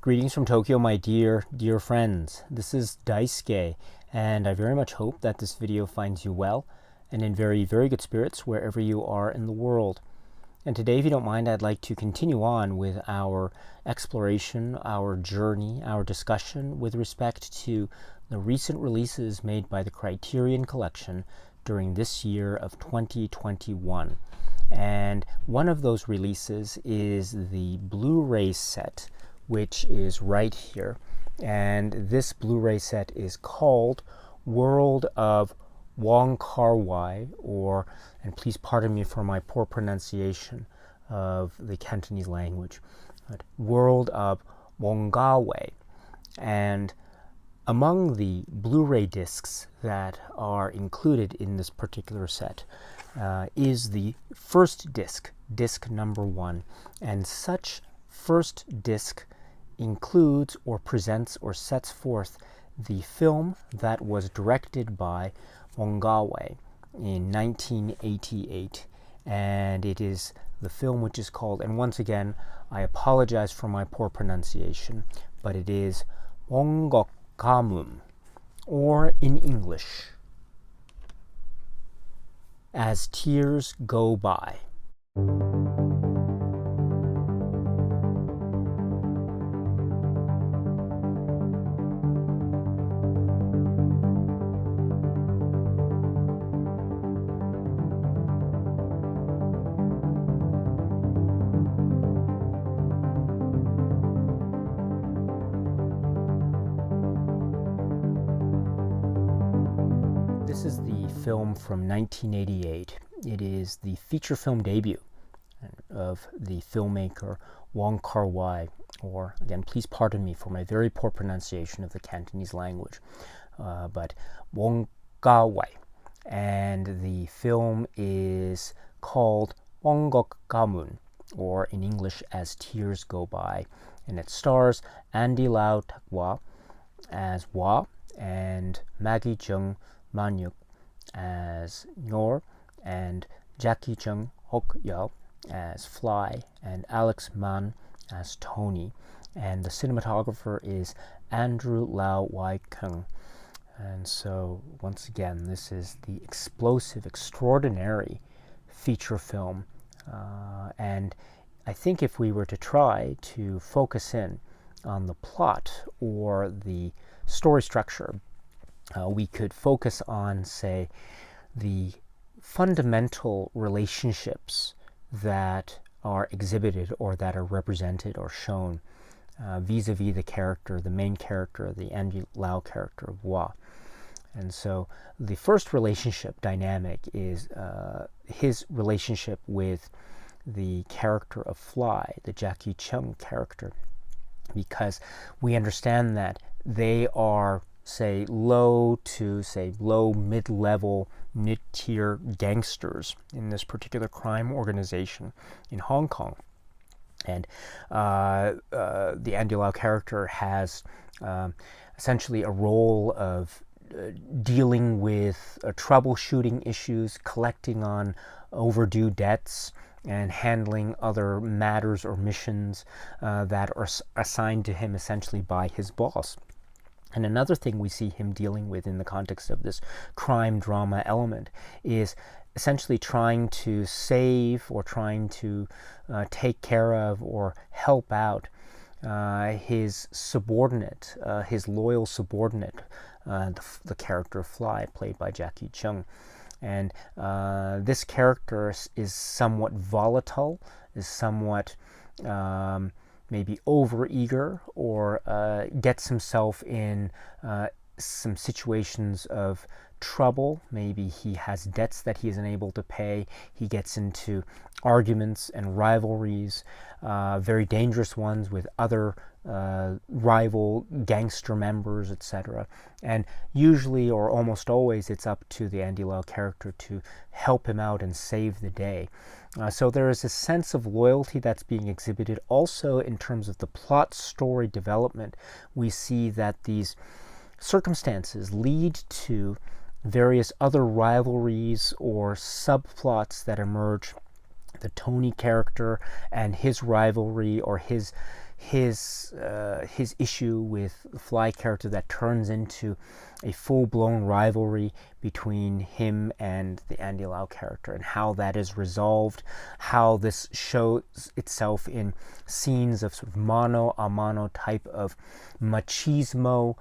Greetings from Tokyo, my dear friends. This is Daisuke, and I very much hope that this video finds you well and in very good spirits wherever you are in the world. And today, if you don't mind, I'd like to continue on with our exploration, our journey, our discussion with respect to the recent releases made by the Criterion Collection during this year of 2021. And one of those releases is the Blu-ray set, which is right here. And this Blu-ray set is called World of Wong Kar Wai, and please pardon me for my poor pronunciation of the Cantonese language, but World of Wong Kar Wai. And among the Blu-ray discs that are included in this particular set is the first disc, disc number 1. And such first disc includes or presents or sets forth the film that was directed by Wong Kar Wai in 1988, and it is the film which is called, and once again I apologize for my poor pronunciation, but it is Wong Kar Wai, or in English, As Tears Go By. This is the film from 1988. It is the feature film debut of the filmmaker Wong Kar Wai, or again, please pardon me for my very poor pronunciation of the Cantonese language, but Wong Kar Wai. And the film is called Wong Kar Wai, or in English, As Tears Go By. And it stars Andy Lau Takwa as Wa, and Maggie Chung Manyuk as Nyor, and Jackie Chung Hok Yao as Fly, and Alex Mann as Tony. And the cinematographer is Andrew Lau Wai Kung. And so, once again, this is the explosive, extraordinary feature film. And I think if we were to try to focus in on the plot or the story structure, we could focus on, say, the fundamental relationships that are exhibited or that are represented or shown vis-a-vis the character, the main character, the Andy Lau character of Wa. And so the first relationship dynamic is his relationship with the character of Fly, the Jackie Chung character, because we understand that they are, say, low mid-level, mid-tier gangsters in this particular crime organization in Hong Kong. And the Andy Lau character has essentially a role of dealing with troubleshooting issues, collecting on overdue debts, and handling other matters or missions that are assigned to him essentially by his boss. And another thing we see him dealing with in the context of this crime drama element is essentially trying to save or trying to take care of or help out his subordinate, his loyal subordinate, the character Fly, played by Jackie Chung. And this character is somewhat volatile, is somewhat maybe overeager, or gets himself in some situations of trouble. Maybe he has debts that he is unable to pay. He gets into arguments and rivalries, very dangerous ones with other rival gangster members, etc. And usually, or almost always, it's up to the Andy Lau character to help him out and save the day. So there is a sense of loyalty that's being exhibited. Also, in terms of the plot story development, we see that these circumstances lead to various other rivalries or subplots that emerge. The Tony character and his rivalry, or his his issue with the Fly character that turns into a full-blown rivalry between him and the Andy Lau character, and how that is resolved, how this shows itself in scenes of sort of mano a mano type of machismo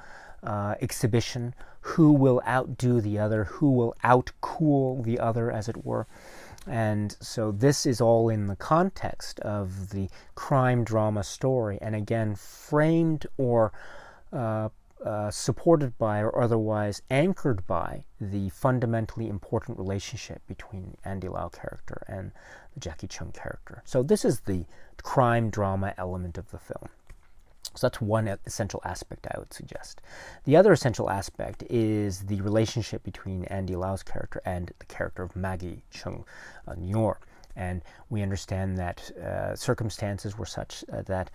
exhibition. Who will outdo the other? Who will outcool the other, as it were? And so this is all in the context of the crime drama story, and again framed or supported by or otherwise anchored by the fundamentally important relationship between Andy Lau character and the Jackie Chung character. So this is the crime drama element of the film. So that's one essential aspect I would suggest. The other essential aspect is the relationship between Andy Lau's character and the character of Maggie Chung Yor. And we understand that circumstances were such that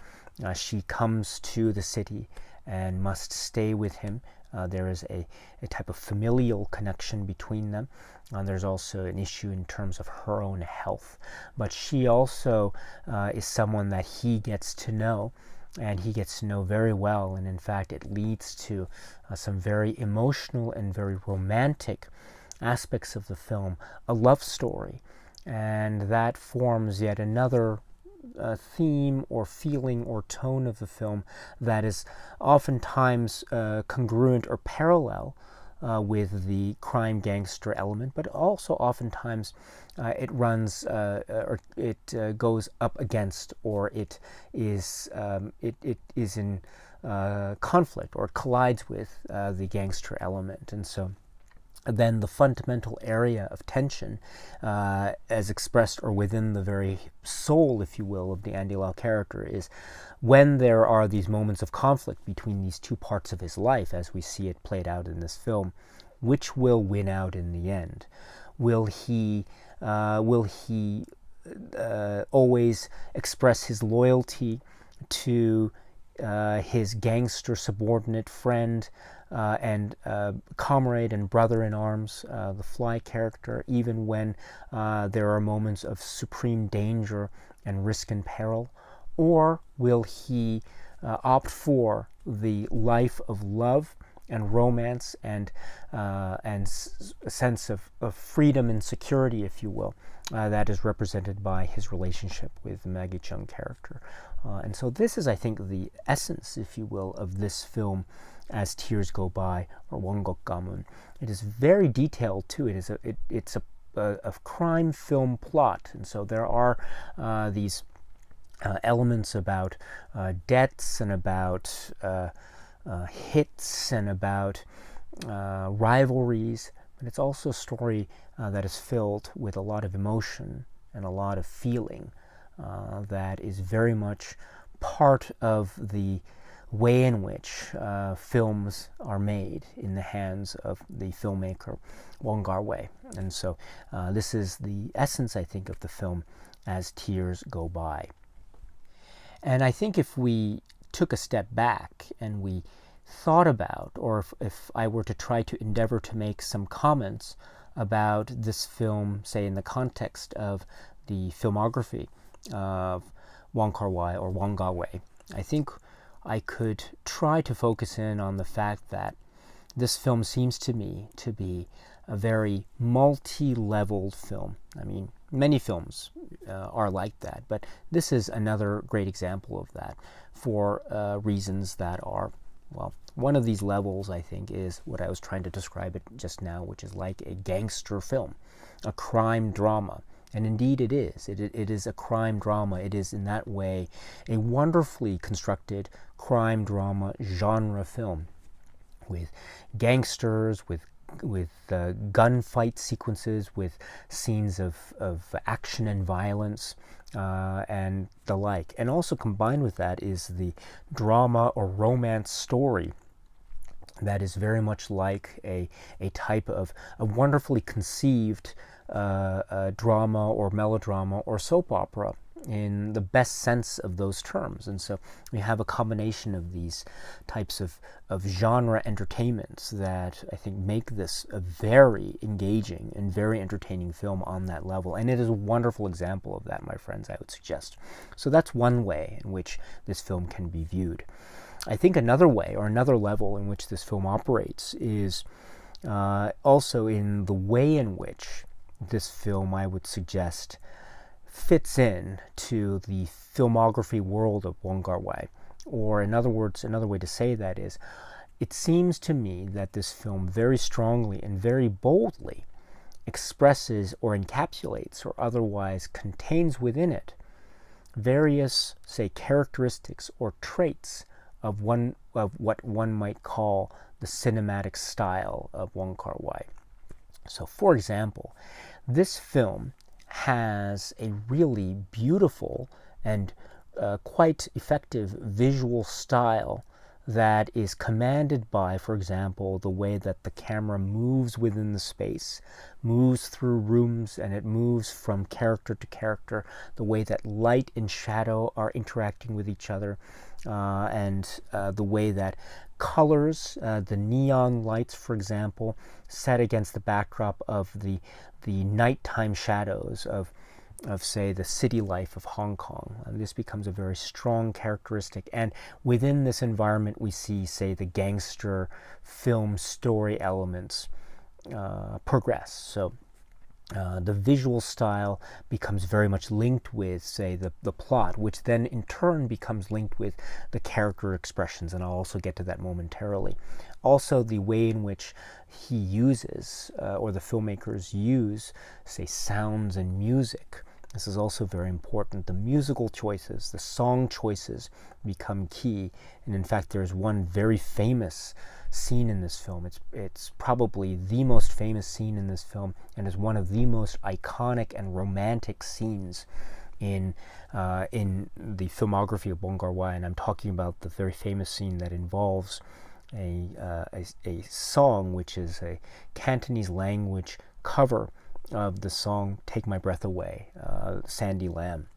she comes to the city and must stay with him. There is a type of familial connection between them. There's also an issue in terms of her own health. But she also is someone that he gets to know, and he gets to know very well, and in fact it leads to some very emotional and very romantic aspects of the film, a love story, and that forms yet another theme or feeling or tone of the film that is oftentimes congruent or parallel with the crime gangster element, but also oftentimes it runs or it goes up against, or it is in conflict or collides with the gangster element. And so then the fundamental area of tension, as expressed or within the very soul, if you will, of the Andy Lau character, is when there are these moments of conflict between these two parts of his life, as we see it played out in this film, which will win out in the end? Will he always express his loyalty to his gangster subordinate friend and comrade and brother in arms, the Fly character, even when there are moments of supreme danger and risk and peril? Or will he opt for the life of love and romance and a sense of freedom and security, if you will, that is represented by his relationship with the Maggie Chung character? And so this is, I think, the essence, if you will, of this film, As Tears Go By, or Wong Kar Wai. It is very detailed too. It's a crime film plot, and so there are these elements about debts and about hits and about rivalries, but it's also a story that is filled with a lot of emotion and a lot of feeling that is very much part of the way in which films are made in the hands of the filmmaker Wong Kar Wai. And so this is the essence, I think, of the film As Tears Go By. And I think if we took a step back and we thought about, or if I were to try to endeavor to make some comments about this film, say in the context of the filmography of Wong Kar Wai or Wong Kar Wai, I think I could try to focus in on the fact that this film seems to me to be a very multi-leveled film. I mean, many films are like that, but this is another great example of that for reasons that are, well, one of these levels, I think, is what I was trying to describe it just now, which is like a gangster film, a crime drama. And indeed it is. It is a crime drama. It is in that way a wonderfully constructed crime drama genre film with gangsters, with gunfight sequences, with scenes of action and violence and the like. And also combined with that is the drama or romance story that is very much like a type of a wonderfully conceived drama or melodrama or soap opera in the best sense of those terms. And so we have a combination of these types of genre entertainments that I think make this a very engaging and very entertaining film on that level. And it is a wonderful example of that, my friends, I would suggest. So that's one way in which this film can be viewed. I think another way, or another level in which this film operates, is also in the way in which this film, I would suggest, fits in to the filmography world of Wong Kar Wai. Or in other words, another way to say that is, it seems to me that this film very strongly and very boldly expresses or encapsulates or otherwise contains within it various, say, characteristics or traits of what one might call the cinematic style of Wong Kar Wai. So, for example, this film has a really beautiful and quite effective visual style that is commanded by, for example, the way that the camera moves within the space, moves through rooms, and it moves from character to character, the way that light and shadow are interacting with each other, and the way that colors, the neon lights, for example, set against the backdrop of the nighttime shadows of say, the city life of Hong Kong. This becomes a very strong characteristic. And within this environment, we see, say, the gangster film story elements progress. So the visual style becomes very much linked with, say, the plot, which then in turn becomes linked with the character expressions, and I'll also get to that momentarily. Also, the way in which he uses, or the filmmakers use, say, sounds and music. This is also very important. The musical choices, the song choices become key. And in fact, there's one very famous scene in this film. It's probably the most famous scene in this film, and is one of the most iconic and romantic scenes in the filmography of Wong Kar Wai. And I'm talking about the very famous scene that involves a song which is a Cantonese language cover of the song Take My Breath Away, Sandy Lam.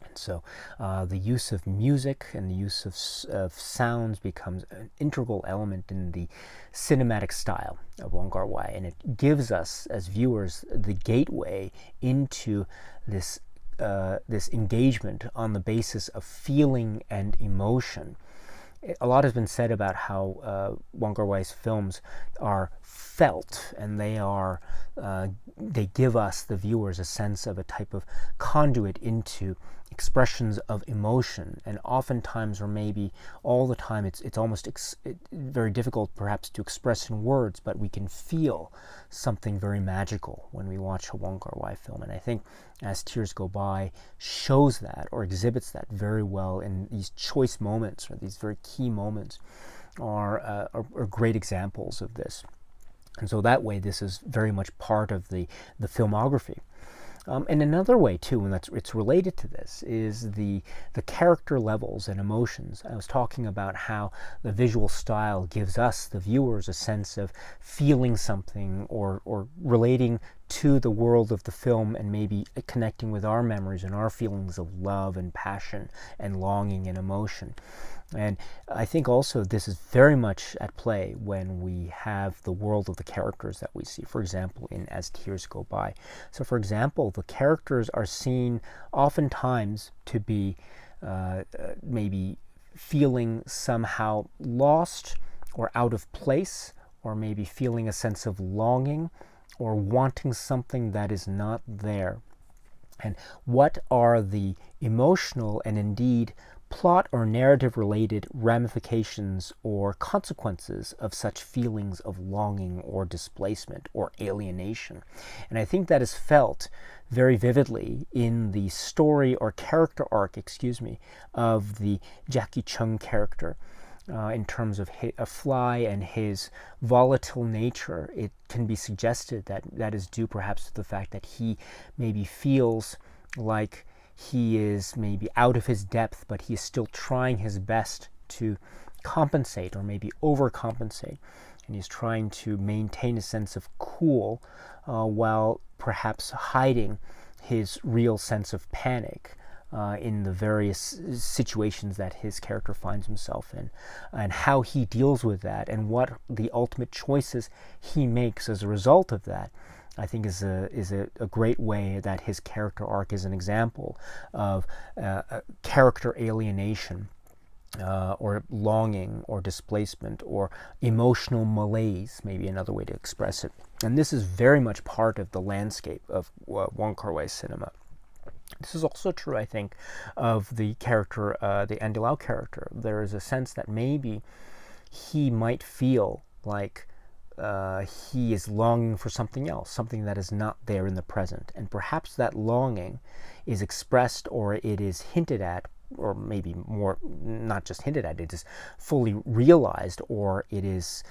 And so the use of music and the use of sounds becomes an integral element in the cinematic style of Wong Kar Wai, and it gives us as viewers the gateway into this engagement on the basis of feeling and emotion. A lot has been said about how Wong Kar Wai's films are felt, and they give us, the viewers, a sense of a type of conduit into expressions of emotion. And oftentimes, or maybe all the time, it's almost very difficult perhaps to express in words, but we can feel something very magical when we watch a Wong Kar Wai film. And I think As Tears Go By shows that, or exhibits that very well in these choice moments, or these very key moments are great examples of this. And so that way, this is very much part of the filmography. And another way, too, and it's related to this, is the character levels and emotions. I was talking about how the visual style gives us, the viewers, a sense of feeling something or relating to the world of the film, and maybe connecting with our memories and our feelings of love and passion and longing and emotion. And I think also this is very much at play when we have the world of the characters that we see, for example, in As Tears Go By. So, for example, the characters are seen oftentimes to be maybe feeling somehow lost or out of place, or maybe feeling a sense of longing or wanting something that is not there. And what are the emotional and indeed plot or narrative related ramifications or consequences of such feelings of longing or displacement or alienation? And I think that is felt very vividly in the story or character arc, of the Jackie Chung character. In terms of a Fly and his volatile nature, it can be suggested that that is due perhaps to the fact that he maybe feels like he is maybe out of his depth, but he is still trying his best to compensate or maybe overcompensate. And he's trying to maintain a sense of cool while perhaps hiding his real sense of panic in the various situations that his character finds himself in, and how he deals with that, and what the ultimate choices he makes as a result of that, I think is a great way that his character arc is an example of character alienation, or longing, or displacement, or emotional malaise, maybe another way to express it. And this is very much part of the landscape of Wong Kar Wai cinema. This is also true, I think, of the character, the Andy Lau character. There is a sense that maybe he might feel like he is longing for something else, something that is not there in the present. And perhaps that longing is expressed, or it is hinted at, or maybe more, not just hinted at, it is fully realized, or it is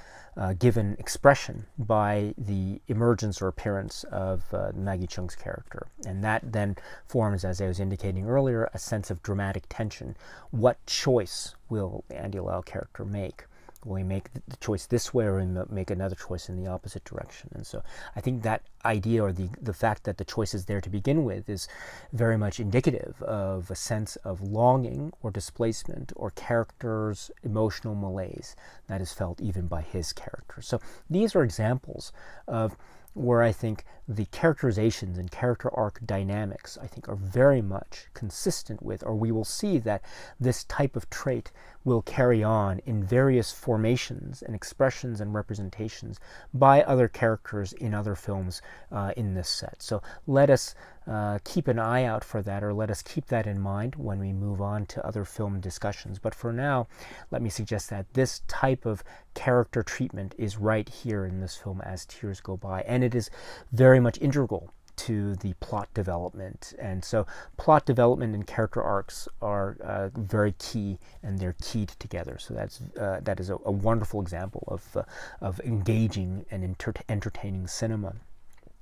given expression by the emergence or appearance of Maggie Cheung's character. And that then forms, as I was indicating earlier, a sense of dramatic tension. What choice will the Andy Lau character make? Will he make the choice this way, or make another choice in the opposite direction? And so I think that idea, or the fact that the choice is there to begin with, is very much indicative of a sense of longing or displacement, or character's emotional malaise that is felt even by his character. So these are examples of where I think the characterizations and character arc dynamics, I think, are very much consistent with, or we will see that this type of trait will carry on in various formations and expressions and representations by other characters in other films in this set. So let us keep an eye out for that, or let us keep that in mind when we move on to other film discussions. But for now, let me suggest that this type of character treatment is right here in this film as Tears Go By, and it is very much integral to the plot development. And so plot development and character arcs are very key, and they're keyed together. So that is a wonderful example of engaging and entertaining cinema.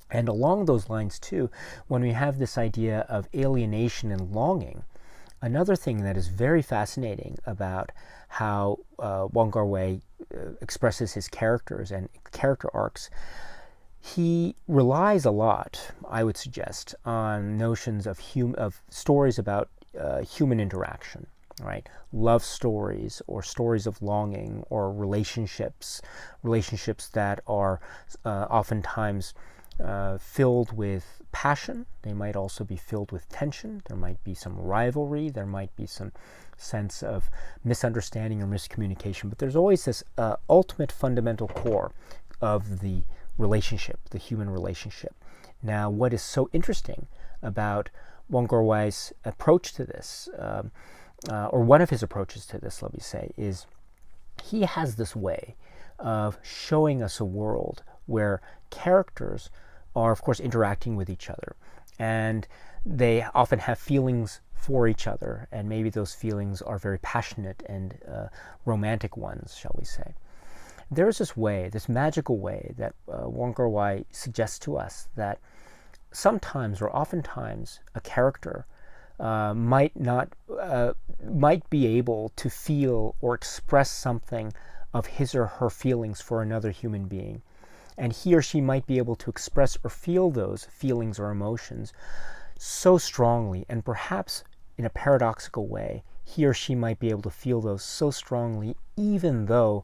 And along those lines too, when we have this idea of alienation and longing, another thing that is very fascinating about how Wong Kar Wai expresses his characters and character arcs, he relies a lot, I would suggest, on notions of stories about human interaction, right? Love stories, or stories of longing, or relationships that are oftentimes filled with passion. They might also be filled with tension. There might be some rivalry. There might be some sense of misunderstanding or miscommunication. But there's always this ultimate fundamental core of the relationship, the human relationship. Now, what is so interesting about Wong Kar Wai's approach to this, or one of his approaches to this, let me say, is he has this way of showing us a world where characters are, of course, interacting with each other, and they often have feelings for each other, and maybe those feelings are very passionate and romantic ones, shall we say. There is this way, this magical way that Wong Kar Wai suggests to us that sometimes, or oftentimes, a character might be able to feel or express something of his or her feelings for another human being. And he or she might be able to express or feel those feelings or emotions so strongly, and perhaps in a paradoxical way, he or she might be able to feel those so strongly even though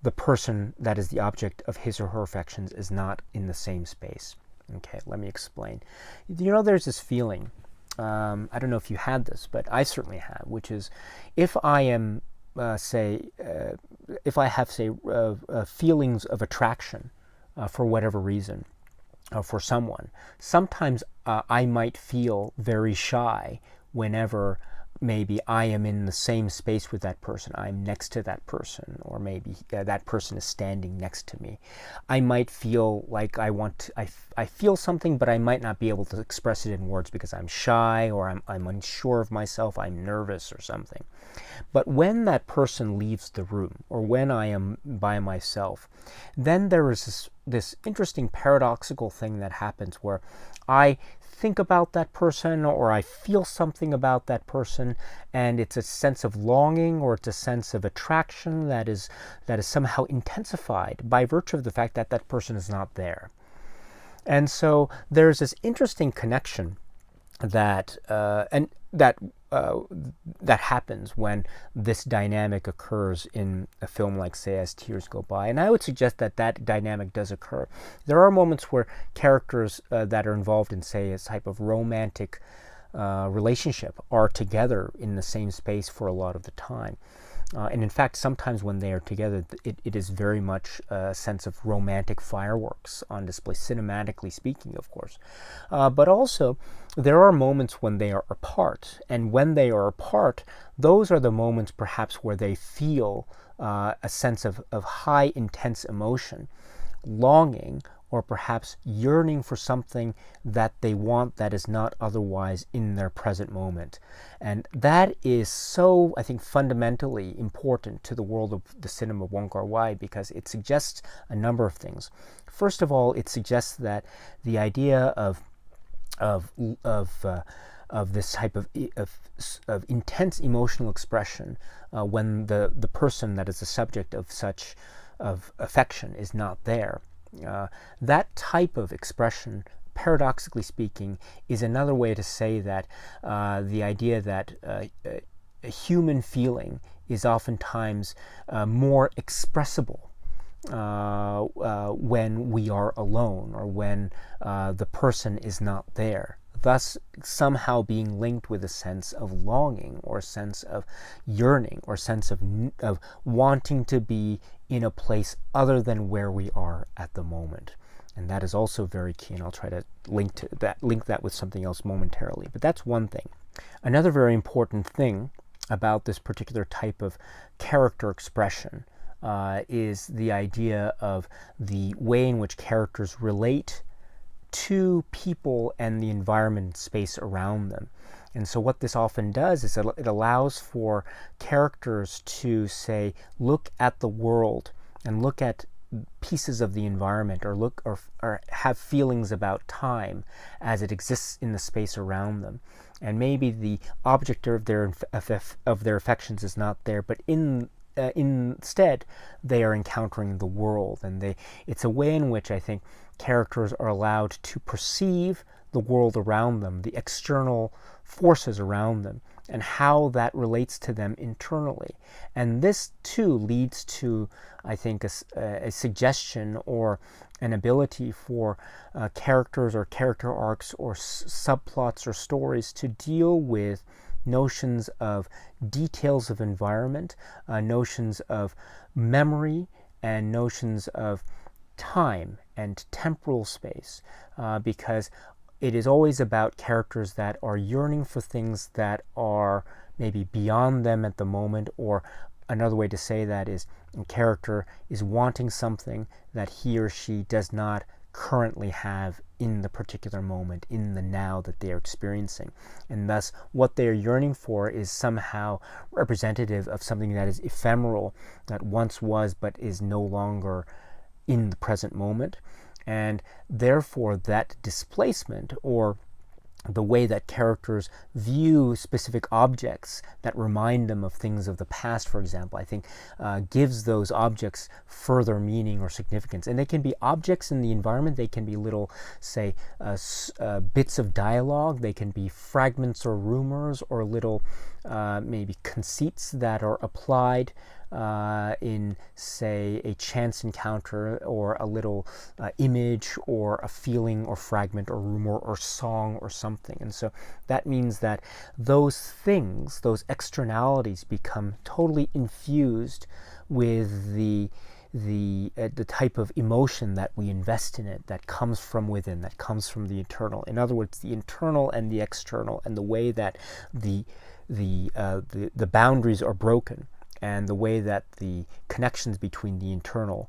the person that is the object of his or her affections is not in the same space. Okay, let me explain. You know, there's this feeling, I don't know if you had this, but I certainly have, which is if I am, if I have, feelings of attraction for whatever reason, for someone, sometimes I might feel very shy whenever maybe I am in the same space with that person. I'm next to that person, or maybe that person is standing next to me. I might feel like I feel something, but I might not be able to express it in words because I'm shy, or I'm unsure of myself, I'm nervous or something. But when that person leaves the room, or when I am by myself, then there is this interesting paradoxical thing that happens where I think about that person, or I feel something about that person, and it's a sense of longing, or it's a sense of attraction that is somehow intensified by virtue of the fact that that person is not there. And so there's this interesting connection that, and that that happens when this dynamic occurs in a film like, say, As Tears Go By. And I would suggest that that dynamic does occur. There are moments where characters that are involved in, say, a type of romantic relationship are together in the same space for a lot of the time. And in fact, sometimes when they are together, it is very much a sense of romantic fireworks on display, cinematically speaking, of course. But also, there are moments when they are apart. And when they are apart, those are the moments perhaps where they feel a sense of high, intense emotion, longing, or perhaps yearning for something that they want that is not otherwise in their present moment. And that is so, I think, fundamentally important to the world of the cinema of Wong Kar Wai, because it suggests a number of things. First of all, it suggests that the idea of this type of intense emotional expression when the person that is the subject of such of affection is not there. That type of expression, paradoxically speaking, is another way to say that the idea that a human feeling is oftentimes more expressible when we are alone, or when the person is not there, thus somehow being linked with a sense of longing, or a sense of yearning, or a sense of wanting to be in a place other than where we are at the moment. And that is also very key, and I'll try to link that with something else momentarily. But that's one thing. Another very important thing about this particular type of character expression is the idea of the way in which characters relate to people and the environment and space around them. And so what this often does is it allows for characters to, say, look at the world and look at pieces of the environment, or have feelings about time as it exists in the space around them. And maybe the object of their affections is not there, but instead they are encountering the world. And it's a way in which I think characters are allowed to perceive the world around them, the external forces around them, and how that relates to them internally. And this too leads to, I think, a suggestion or an ability for characters or character arcs or subplots or stories to deal with notions of details of environment, notions of memory, and notions of time and temporal space, because it is always about characters that are yearning for things that are maybe beyond them at the moment, or another way to say that is a character is wanting something that he or she does not currently have in the particular moment, in the now that they are experiencing. And thus, what they are yearning for is somehow representative of something that is ephemeral, that once was but is no longer in the present moment. And therefore, that displacement, or the way that characters view specific objects that remind them of things of the past, for example, I think gives those objects further meaning or significance. And they can be objects in the environment, they can be little, say, bits of dialogue, they can be fragments or rumors, or little maybe conceits that are applied in, say, a chance encounter, or a little image, or a feeling, or fragment, or rumor, or song, or something. And so that means that those things, those externalities, become totally infused with the type of emotion that we invest in it, that comes from within, that comes from the internal. In other words, the internal and the external, and the way that the boundaries are broken, and the way that the connections between the internal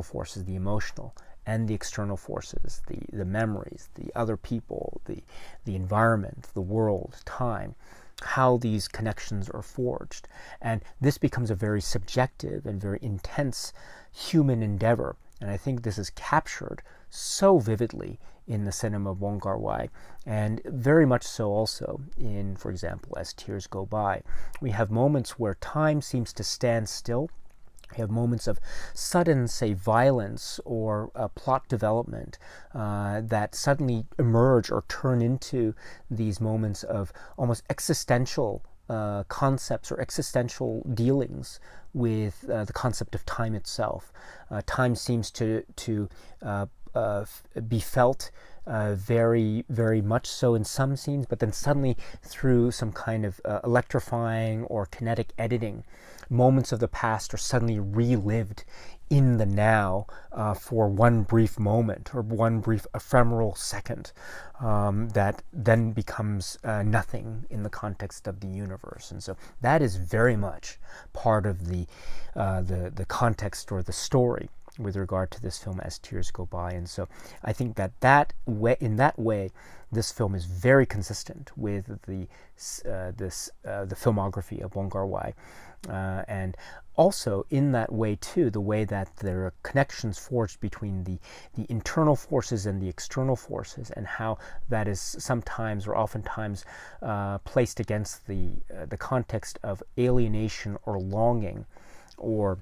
forces, the emotional, and the external forces, the memories, the other people, the environment, the world, time, how these connections are forged. And this becomes a very subjective and very intense human endeavor. And I think this is captured so vividly in the cinema of Wong Kar Wai, and very much so also in, for example, As Tears Go By. We have moments where time seems to stand still, You have moments of sudden, say, violence or plot development that suddenly emerge or turn into these moments of almost existential concepts or existential dealings with the concept of time itself. Time seems to be felt very, very much so in some scenes, but then suddenly through some kind of electrifying or kinetic editing, moments of the past are suddenly relived in the now for one brief moment or one brief ephemeral second that then becomes nothing in the context of the universe. And so that is very much part of the context or the story with regard to this film As Tears Go By. And so I think in that way, this film is very consistent with the filmography of Wong Kar Wai. And also in that way too, the way that there are connections forged between the internal forces and the external forces, and how that is sometimes or oftentimes placed against the context of alienation or longing or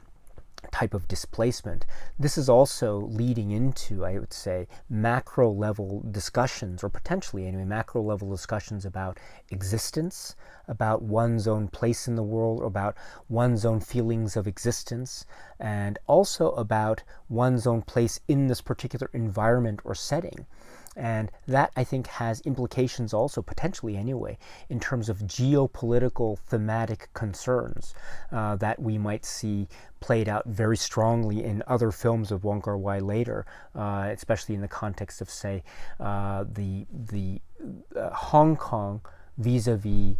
type of displacement. This is also leading into, I would say, macro level discussions, or potentially anyway, macro level discussions about existence, about one's own place in the world, about one's own feelings of existence, and also about one's own place in this particular environment or setting. And that, I think, has implications also, potentially anyway, in terms of geopolitical thematic concerns that we might see played out very strongly in other films of Wong Kar Wai later, especially in the context of, say, the Hong Kong vis-a-vis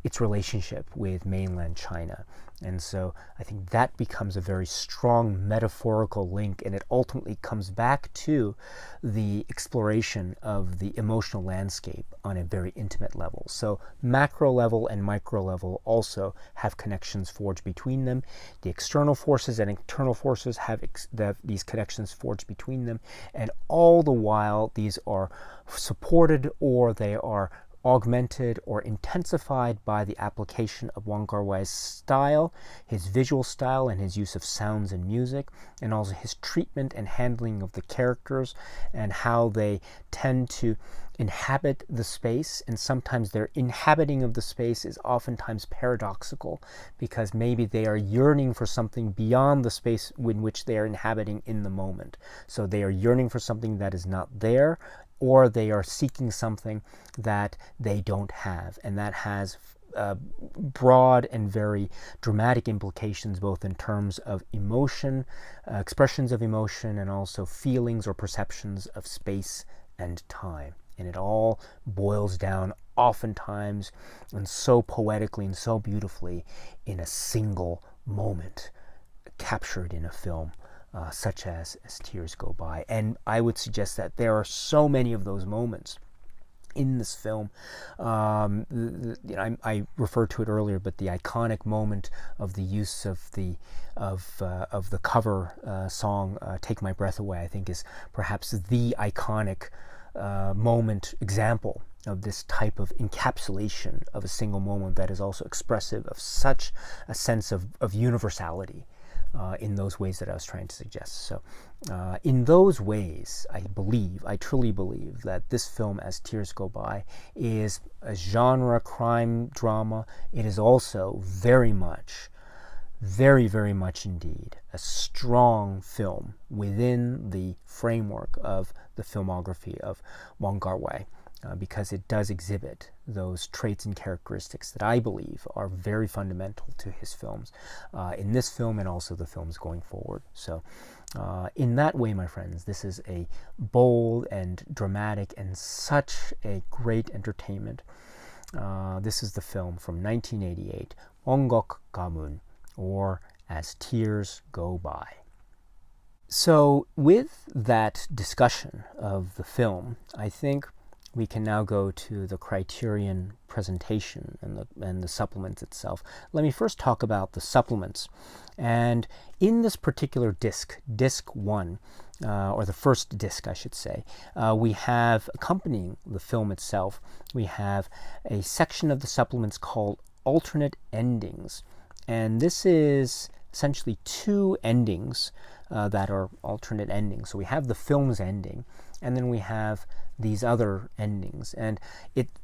its relationship with mainland China. And so I think that becomes a very strong metaphorical link, and it ultimately comes back to the exploration of the emotional landscape on a very intimate level. So macro level and micro level also have connections forged between them. The external forces and internal forces have these connections forged between them, and all the while these are supported or they are augmented or intensified by the application of Wong Kar Wai's style, his visual style, and his use of sounds and music, and also his treatment and handling of the characters and how they tend to inhabit the space. And sometimes their inhabiting of the space is oftentimes paradoxical, because maybe they are yearning for something beyond the space in which they are inhabiting in the moment. So they are yearning for something that is not there, or they are seeking something that they don't have. And that has broad and very dramatic implications, both in terms of emotion, expressions of emotion, and also feelings or perceptions of space and time. And it all boils down oftentimes and so poetically and so beautifully in a single moment captured in a film. Such as Tears Go By. And I would suggest that there are so many of those moments in this film. I referred to it earlier, but the iconic moment of the use of the cover song "Take My Breath Away," I think, is perhaps the iconic example of this type of encapsulation of a single moment that is also expressive of such a sense of universality. In those ways that I was trying to suggest. So in those ways, I truly believe that this film, As Tears Go By, is a genre crime drama. It is also very much, very, very much indeed, a strong film within the framework of the filmography of Wong Kar Wai. Because it does exhibit those traits and characteristics that I believe are very fundamental to his films, in this film and also the films going forward. So in that way, my friends, this is a bold and dramatic and such a great entertainment. This is the film from 1988, Wong Kar Wai, or As Tears Go By. So with that discussion of the film, I think we can now go to the Criterion presentation and the supplements itself. Let me first talk about the supplements. And in this particular disc 1, or the first disc, I should say, we have, accompanying the film itself, we have a section of the supplements called Alternate Endings. And this is essentially two endings that are alternate endings. So we have the film's ending, and then we have these other endings, and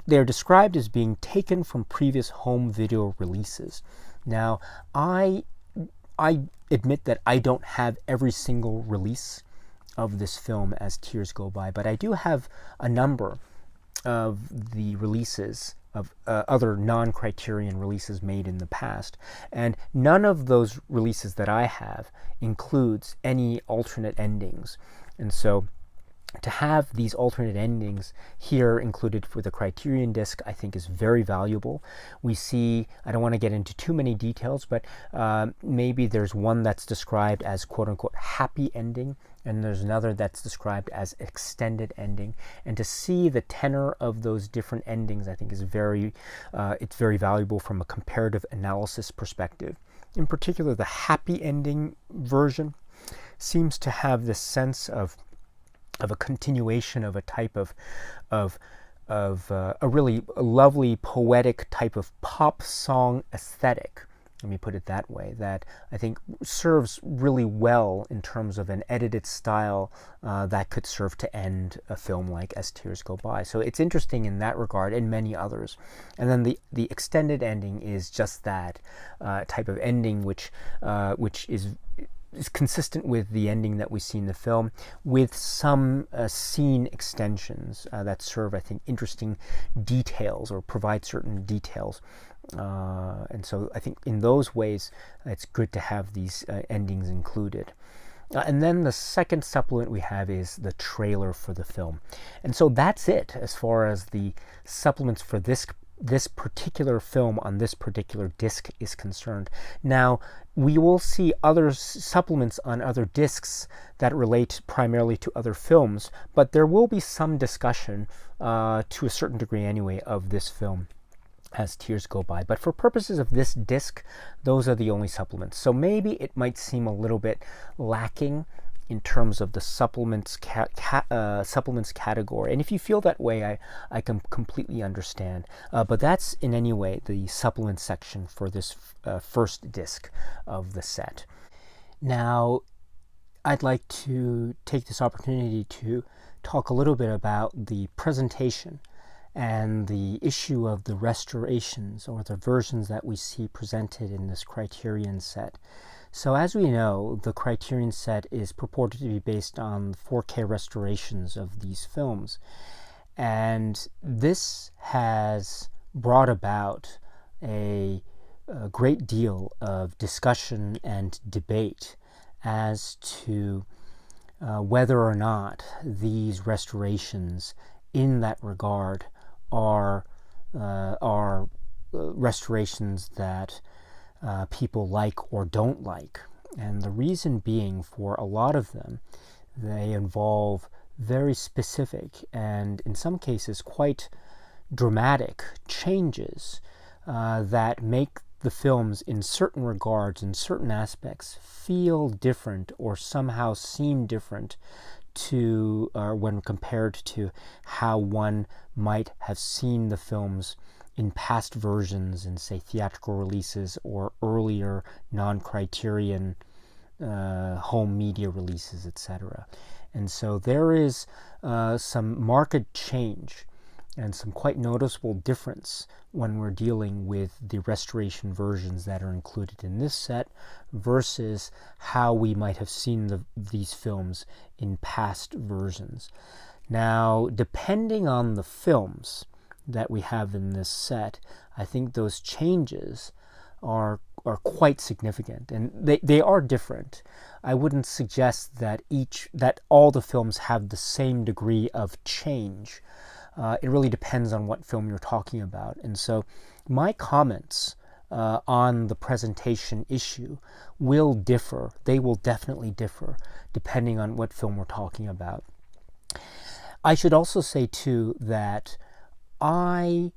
they're described as being taken from previous home video releases. Now, I admit that I don't have every single release of this film as Tears Go By, but I do have a number of the releases of other non-Criterion releases made in the past, and none of those releases that I have includes any alternate endings. And so to have these alternate endings here included for the Criterion disc, I think is very valuable. We see, I don't want to get into too many details, but maybe there's one that's described as quote-unquote happy ending, and there's another that's described as extended ending. And to see the tenor of those different endings, I think is it's very valuable from a comparative analysis perspective. In particular, the happy ending version seems to have this sense of a continuation of a type of a really lovely poetic type of pop song aesthetic, let me put it that way, that I think serves really well in terms of an edited style that could serve to end a film like As Tears Go By. So it's interesting in that regard, and many others. And then the extended ending is just that type of ending which is consistent with the ending that we see in the film, with some scene extensions that serve, I think, interesting details or provide certain details. And so I think in those ways, it's good to have these endings included. And then the second supplement we have is the trailer for the film. And so that's it as far as the supplements for this particular film on this particular disc is concerned. Now, we will see other supplements on other discs that relate primarily to other films, but there will be some discussion, to a certain degree anyway, of this film As Tears Go By. But for purposes of this disc, those are the only supplements. So maybe it might seem a little bit lacking in terms of the supplements category. And if you feel that way, I can completely understand. But that's in any way the supplement section for this first disc of the set. Now, I'd like to take this opportunity to talk a little bit about the presentation and the issue of the restorations or the versions that we see presented in this Criterion set. So as we know, the Criterion set is purported to be based on 4K restorations of these films. And this has brought about a great deal of discussion and debate as to whether or not these restorations in that regard are restorations that people like or don't like. And the reason being, for a lot of them, they involve very specific and in some cases quite dramatic changes that make the films in certain regards, in certain aspects, feel different or somehow seem different to when compared to how one might have seen the films in past versions, in say theatrical releases or earlier non-Criterion home media releases, etc. And so there is some marked change and some quite noticeable difference when we're dealing with the restoration versions that are included in this set versus how we might have seen these films in past versions. Now, depending on the films that we have in this set, I think those changes are quite significant, and they are different. I wouldn't suggest that all the films have the same degree of change. It really depends on what film you're talking about. And so my comments on the presentation issue will differ. They will definitely differ depending on what film we're talking about. I should also say, too, that I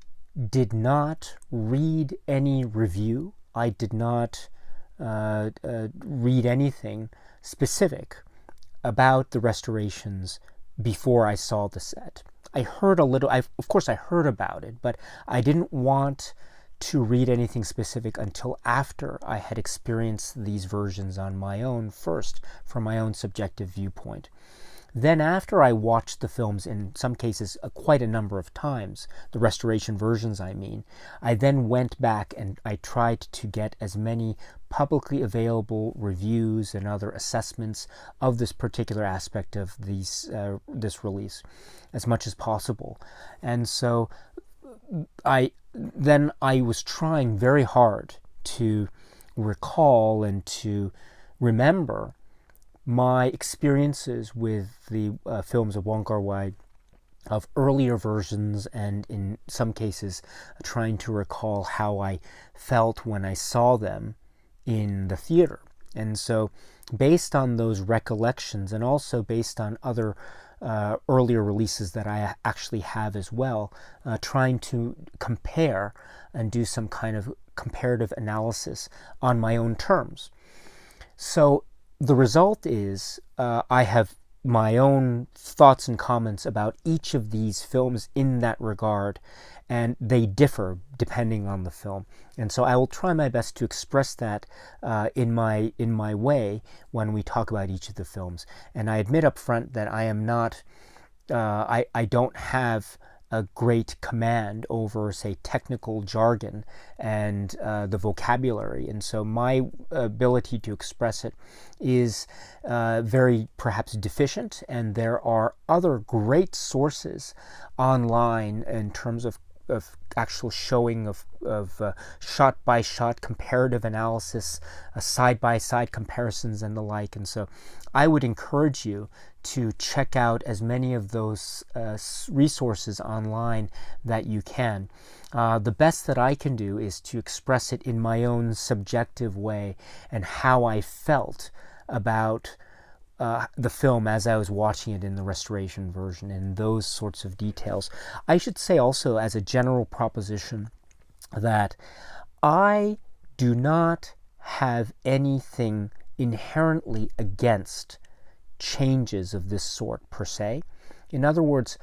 did not read any review. I did not read anything specific about the restorations before I saw the set. I heard a little, of course I heard about it, but I didn't want to read anything specific until after I had experienced these versions on my own first, from my own subjective viewpoint. Then after I watched the films, in some cases quite a number of times, the restoration versions I mean, I then went back and I tried to get as many publicly available reviews and other assessments of this particular aspect of this release as much as possible. And so I was trying very hard to recall and to remember my experiences with the films of Wong Kar Wai, of earlier versions, and in some cases trying to recall how I felt when I saw them in the theater. And so based on those recollections, and also based on other earlier releases that I actually have as well, trying to compare and do some kind of comparative analysis on my own terms. So the result is I have my own thoughts and comments about each of these films in that regard, and they differ depending on the film. And so I will try my best to express that in my way when we talk about each of the films. And I admit up front that I am not, I don't have a great command over, say, technical jargon and the vocabulary. And so my ability to express it is very perhaps deficient, and there are other great sources online in terms of actual showing of shot-by-shot comparative analysis, side-by-side comparisons and the like. And so I would encourage you to check out as many of those resources online that you can. The best that I can do is to express it in my own subjective way and how I felt about the film as I was watching it in the restoration version, and those sorts of details. I should say also, as a general proposition, that I do not have anything inherently against changes of this sort per se. In other words,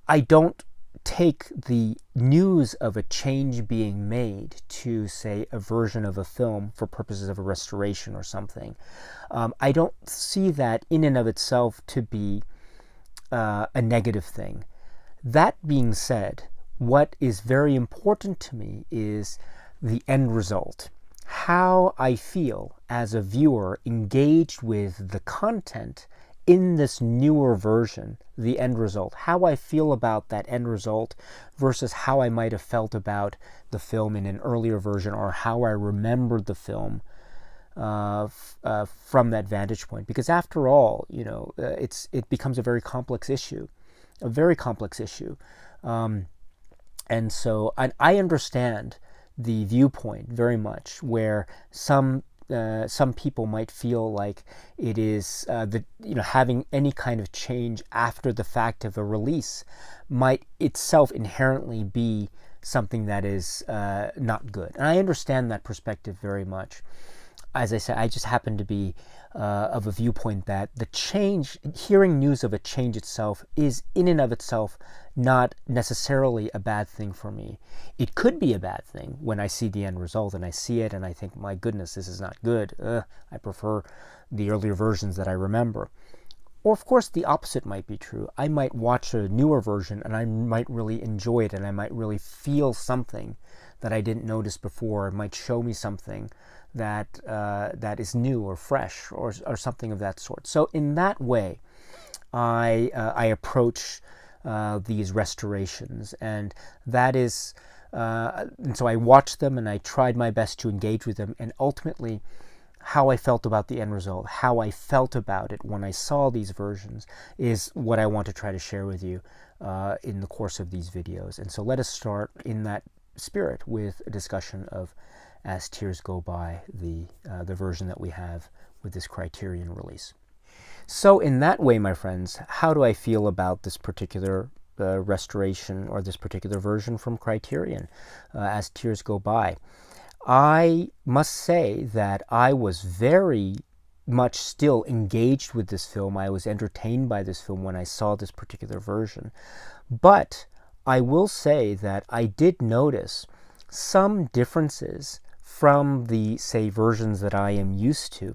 I don't take the news of a change being made to, say, a version of a film for purposes of a restoration or something. I don't see that in and of itself to be a negative thing. That being said, what is very important to me is the end result. How I feel as a viewer engaged with the content in this newer version, the end result, how I feel about that end result versus how I might have felt about the film in an earlier version, or how I remembered the film from that vantage point. Because after all, it becomes a very complex issue, and so I understand the viewpoint very much, where some people might feel like it is having any kind of change after the fact of a release might itself inherently be something that is not good. And I understand that perspective very much. As I said, I just happen to be of a viewpoint that the change, hearing news of a change itself, is in and of itself not necessarily a bad thing for me. It could be a bad thing when I see the end result and I see it and I think, my goodness, this is not good. I prefer the earlier versions that I remember. Or, of course, the opposite might be true. I might watch a newer version and I might really enjoy it, and I might really feel something that I didn't notice before. It might show me something that is new or fresh, or something of that sort. So in that way, I approach these restorations, and that is, and so I watched them and I tried my best to engage with them, and ultimately how I felt about the end result, how I felt about it when I saw these versions, is what I want to try to share with you in the course of these videos. And so let us start in that spirit with a discussion of As Tears Go By, the version that we have with this Criterion release. So in that way, my friends, how do I feel about this particular restoration, or this particular version from Criterion, As Tears Go By? I must say that I was very much still engaged with this film. I was entertained by this film when I saw this particular version. But I will say that I did notice some differences from the, say, versions that I am used to.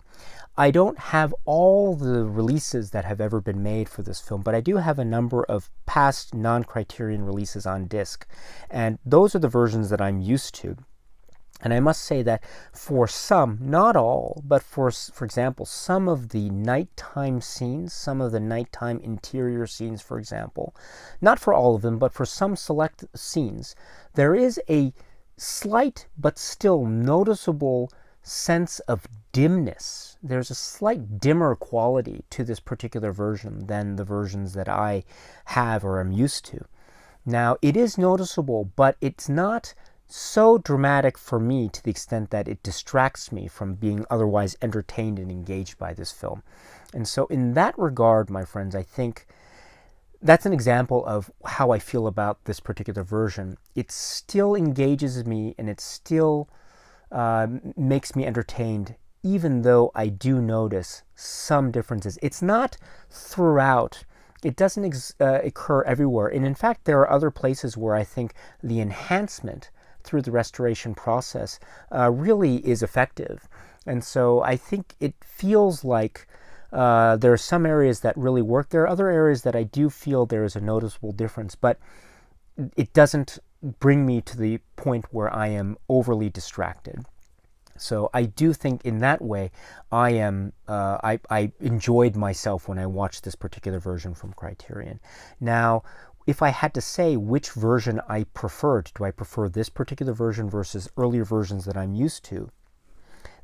I don't have all the releases that have ever been made for this film, but I do have a number of past non-Criterion releases on disc, and those are the versions that I'm used to. And I must say that for some, not all, but for example, some of the nighttime scenes, some of the nighttime interior scenes, for example, not for all of them, but for some select scenes, there is a slight but still noticeable sense of dimness. There's a slight dimmer quality to this particular version than the versions that I have or am used to. Now, it is noticeable, but it's not so dramatic for me to the extent that it distracts me from being otherwise entertained and engaged by this film. And so in that regard, my friends, I think that's an example of how I feel about this particular version. It still engages me and it still makes me entertained, even though I do notice some differences. It's not throughout. It doesn't occur everywhere. And in fact, there are other places where I think the enhancement through the restoration process really is effective. And so I think it feels like there are some areas that really work. There are other areas that I do feel there is a noticeable difference, but it doesn't bring me to the point where I am overly distracted. So I do think in that way I enjoyed myself when I watched this particular version from Criterion. Now, if I had to say which version I preferred, do I prefer this particular version versus earlier versions that I'm used to?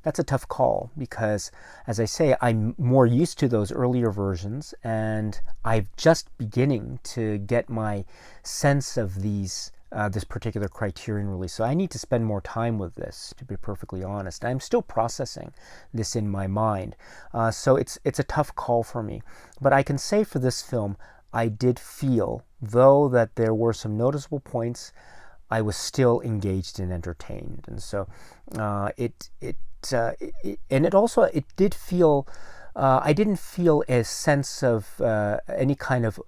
That's a tough call because, as I say, I'm more used to those earlier versions, and I'm just beginning to get my sense of this particular Criterion release. So I need to spend more time with this, to be perfectly honest. I'm still processing this in my mind. So it's a tough call for me. But I can say for this film, I did feel, though that there were some noticeable points, I was still engaged and entertained. And so it did feel, I didn't feel a sense of any kind of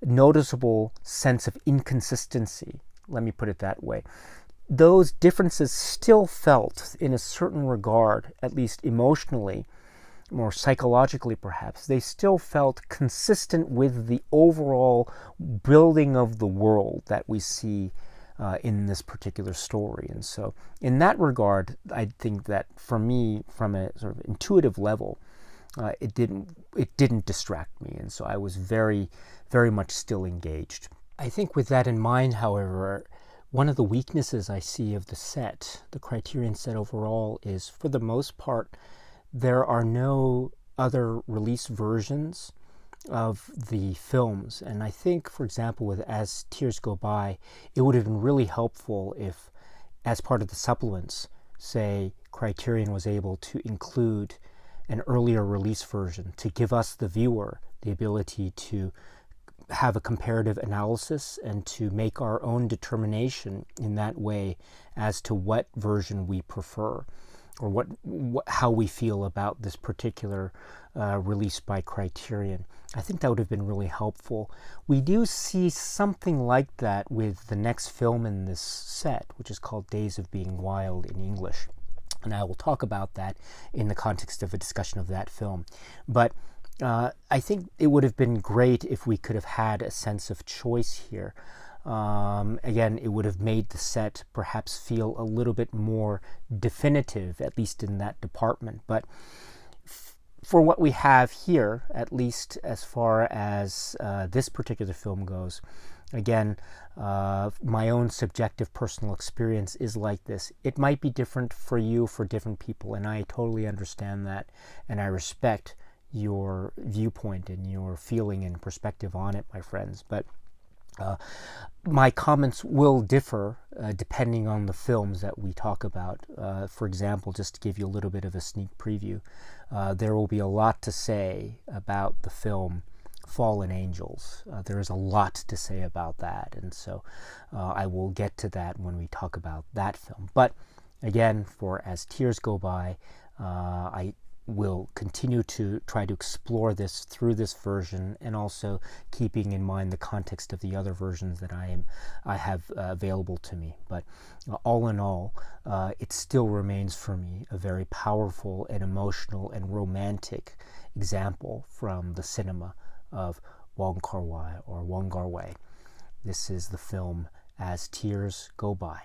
noticeable sense of inconsistency. Let me put it that way. Those differences still felt, in a certain regard, at least emotionally, more psychologically perhaps, they still felt consistent with the overall building of the world that we see in this particular story. And so in that regard, I think that for me, from a sort of intuitive level, it didn't distract me, and so I was very, very much still engaged. I think with that in mind, however, one of the weaknesses I see of the set, the Criterion set overall, is for the most part, there are no other release versions of the films. And I think, for example, with As Tears Go By, it would have been really helpful if, as part of the supplements, say, Criterion was able to include an earlier release version to give us, the viewer, the ability to have a comparative analysis and to make our own determination in that way as to what version we prefer, or how we feel about this particular release by Criterion. I think that would have been really helpful. We do see something like that with the next film in this set, which is called Days of Being Wild in English. And I will talk about that in the context of a discussion of that film. But I think it would have been great if we could have had a sense of choice here. Again, it would have made the set perhaps feel a little bit more definitive, at least in that department. But for what we have here, at least as far as this particular film goes, again, my own subjective personal experience is like this. It might be different for you, for different people, and I totally understand that, and I respect your viewpoint and your feeling and perspective on it, my friends. But my comments will differ depending on the films that we talk about. For example, just to give you a little bit of a sneak preview, there will be a lot to say about the film Fallen Angels. There is a lot to say about that, and so I will get to that when we talk about that film. But again, for As Tears Go By, I will continue to try to explore this through this version, and also keeping in mind the context of the other versions that I have available to me. But all in all, it still remains for me a very powerful and emotional and romantic example from the cinema of Wong Kar Wai, or Wong Kar Wai. This is the film As Tears Go By.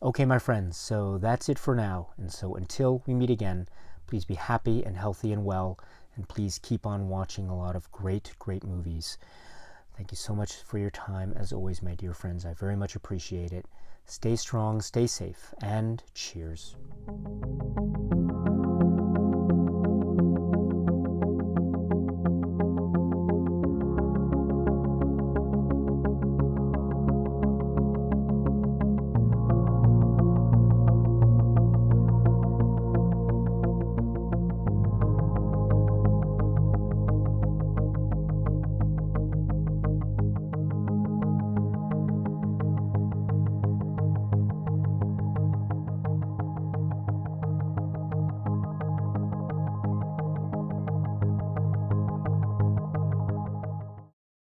Okay, my friends, so that's it for now. And so until we meet again, please be happy and healthy and well, and please keep on watching a lot of great movies. Thank you so much for your time, as always, my dear friends. I very much appreciate it. Stay strong, stay safe, and cheers.